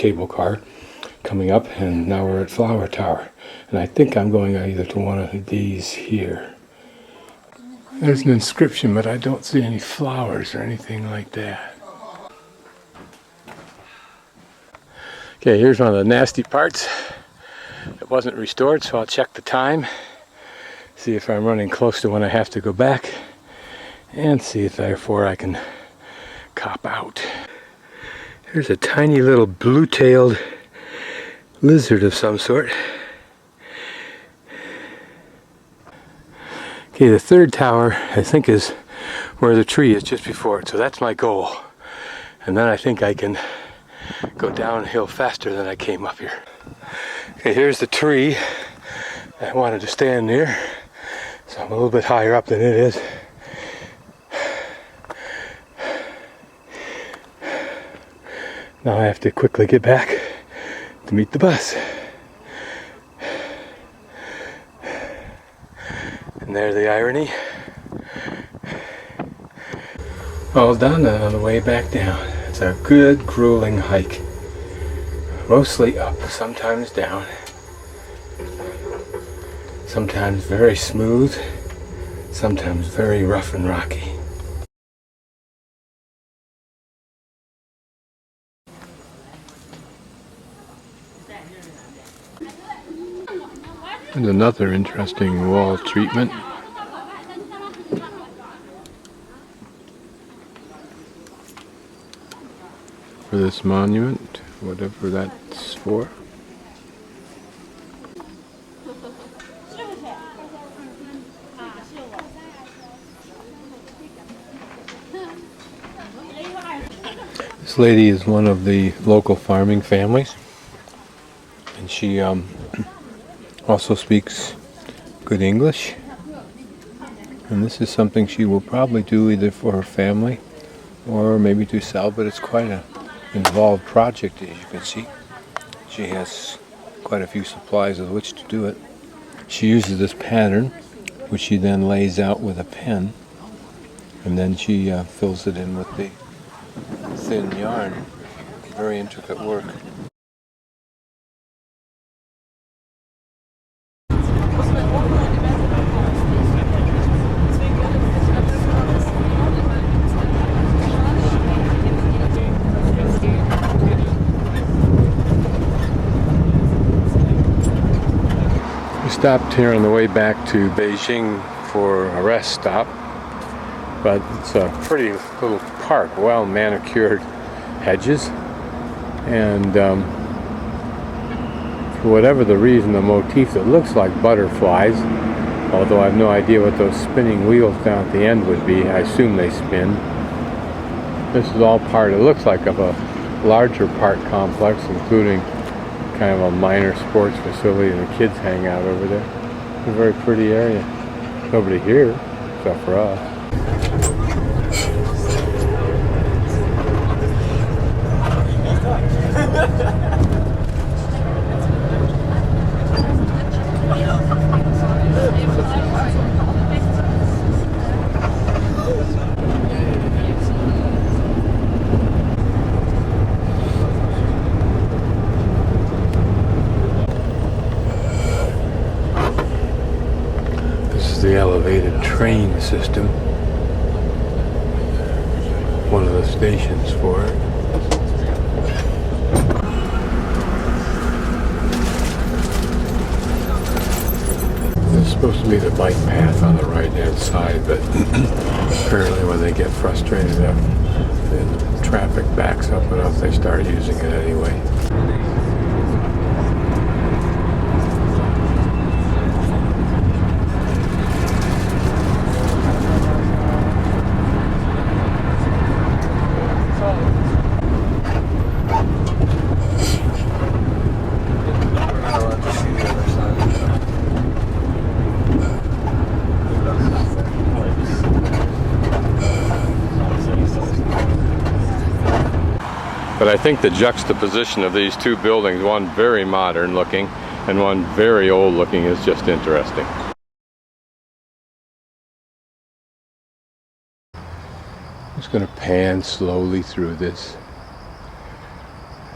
cable car coming up, and now we're at Flower Tower. And I think I'm going either to one of these here. There's an inscription, but I don't see any flowers or anything like that. Okay, here's one of the nasty parts. It wasn't restored, so I'll check the time, see if I'm running close to when I have to go back, and see if therefore I can cop out. There's a tiny little blue-tailed lizard of some sort. Okay, the third tower I think is where the tree is just before it, so that's my goal. And then I think I can go downhill faster than I came up here. Okay, here's the tree I wanted to stand near, so I'm a little bit higher up than it is. Now I have to quickly get back to meet the bus. And there's the irony. All done, and on the way back down. It's a good, grueling hike. Mostly up, sometimes down. Sometimes very smooth, sometimes very rough and rocky. And another interesting wall treatment. For this monument, whatever that's for. This lady is one of the local farming families, and she also speaks good English, and this is something she will probably do either for her family or maybe to sell, but it's quite an involved project, as you can see. She has quite a few supplies with which to do it. She uses this pattern, which she then lays out with a pen, and then she fills it in with the thin yarn. Very intricate work. Stopped here on the way back to Beijing for a rest stop, but it's a pretty little park, well manicured hedges, and for whatever the reason, the motif that looks like butterflies, although I have no idea what those spinning wheels down at the end would be. I assume they spin. This is all part, it looks like, of a larger park complex, including kind of a minor sports facility, and the kids hang out over there. It's a very pretty area. Nobody here except for us. The elevated train system, one of the stations for it. There's supposed to be the bike path on the right hand side, but apparently when they get frustrated enough, the traffic backs up enough, they start using it anyway. But I think the juxtaposition of these two buildings, one very modern looking and one very old looking, is just interesting. I'm just going to pan slowly through this.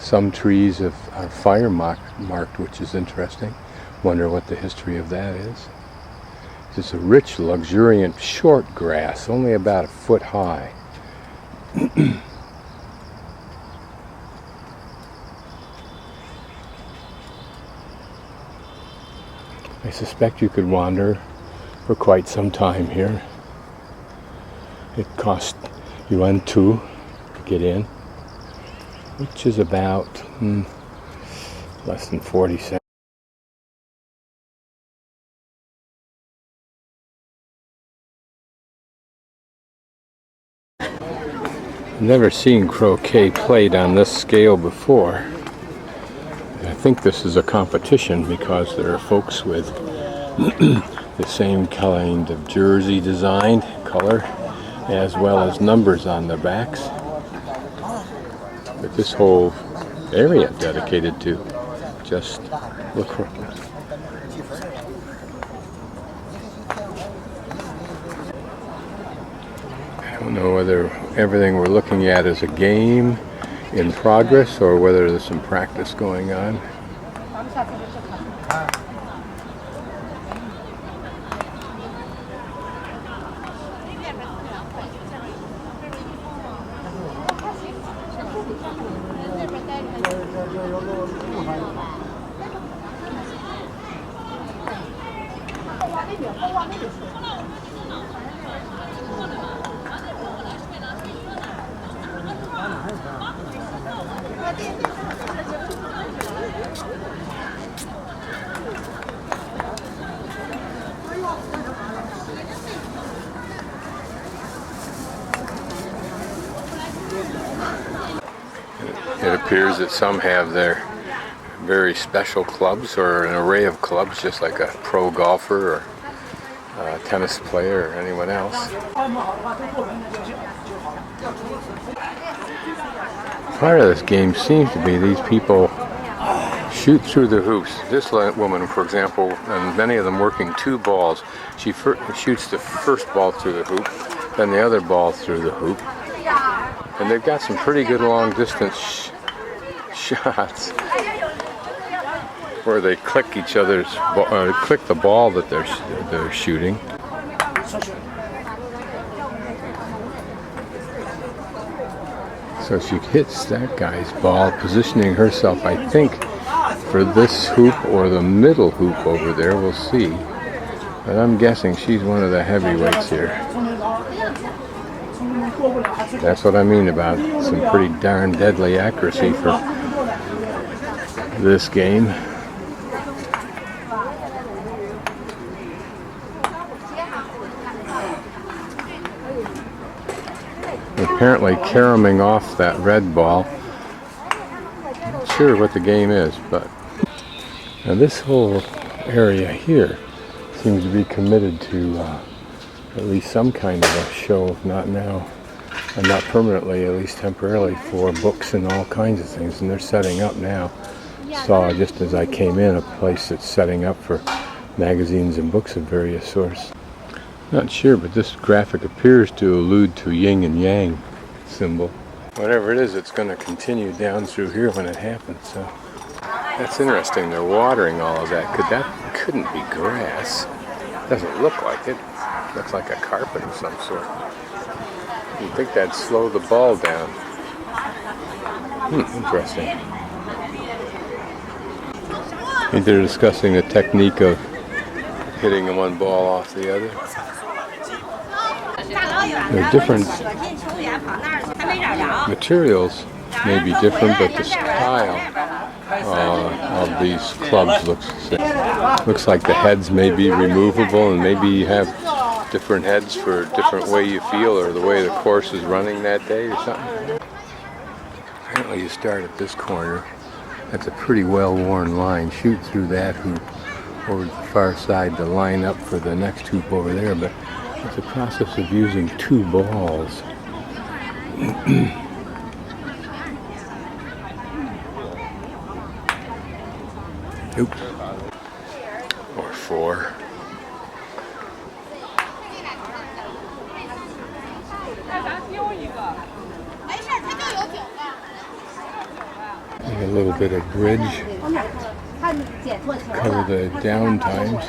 Some trees are fire marked, which is interesting. Wonder what the history of that is. It's a rich, luxuriant, short grass, only about a foot high. I suspect you could wander for quite some time here. It costs yuan 2 to get in, which is about less than 40 cents. I've never seen croquet played on this scale before. I think this is a competition because there are folks with the same kind of jersey design color as well as numbers on their backs. But this whole area dedicated to just lacrosse. I don't know whether everything we're looking at is a game in progress or whether there's some practice going on. It appears that some have their very special clubs or an array of clubs, just like a pro golfer or a tennis player or anyone else. Part of this game seems to be these people shoot through the hoops. This woman, for example, and many of them working two balls, she shoots the first ball through the hoop, then the other ball through the hoop. And they've got some pretty good long distance shots where they click each other's click the ball that they're shooting. So she hits that guy's ball, positioning herself, I think, for this hoop or the middle hoop over there. We'll see. But I'm guessing she's one of the heavyweights here. That's what I mean about some pretty darn deadly accuracy for this game. Apparently caromming off that red ball. Not sure what the game is, but now this whole area here seems to be committed to at least some kind of a show, if not now, and not permanently, at least temporarily, for books and all kinds of things. And they're setting up now. Saw just as I came in a place that's setting up for magazines and books of various sorts. Not sure, but this graphic appears to allude to yin and yang symbol. Whatever it is, it's going to continue down through here when it happens. So that's interesting. They're watering all of that. That couldn't be grass. Doesn't look like it. Looks like a carpet of some sort. You'd think that'd slow the ball down. Interesting. I think they're discussing the technique of hitting one ball off the other. The different materials may be different, but the style of these clubs looks like the heads may be removable, and maybe you have different heads for a different way you feel or the way the course is running that day or something. Apparently you start at this corner. That's a pretty well-worn line. Shoot through that hoop over to the far side to line up for the next hoop over there, but it's a process of using two balls. Oops. Or four. a little bit of bridge, cover the down times.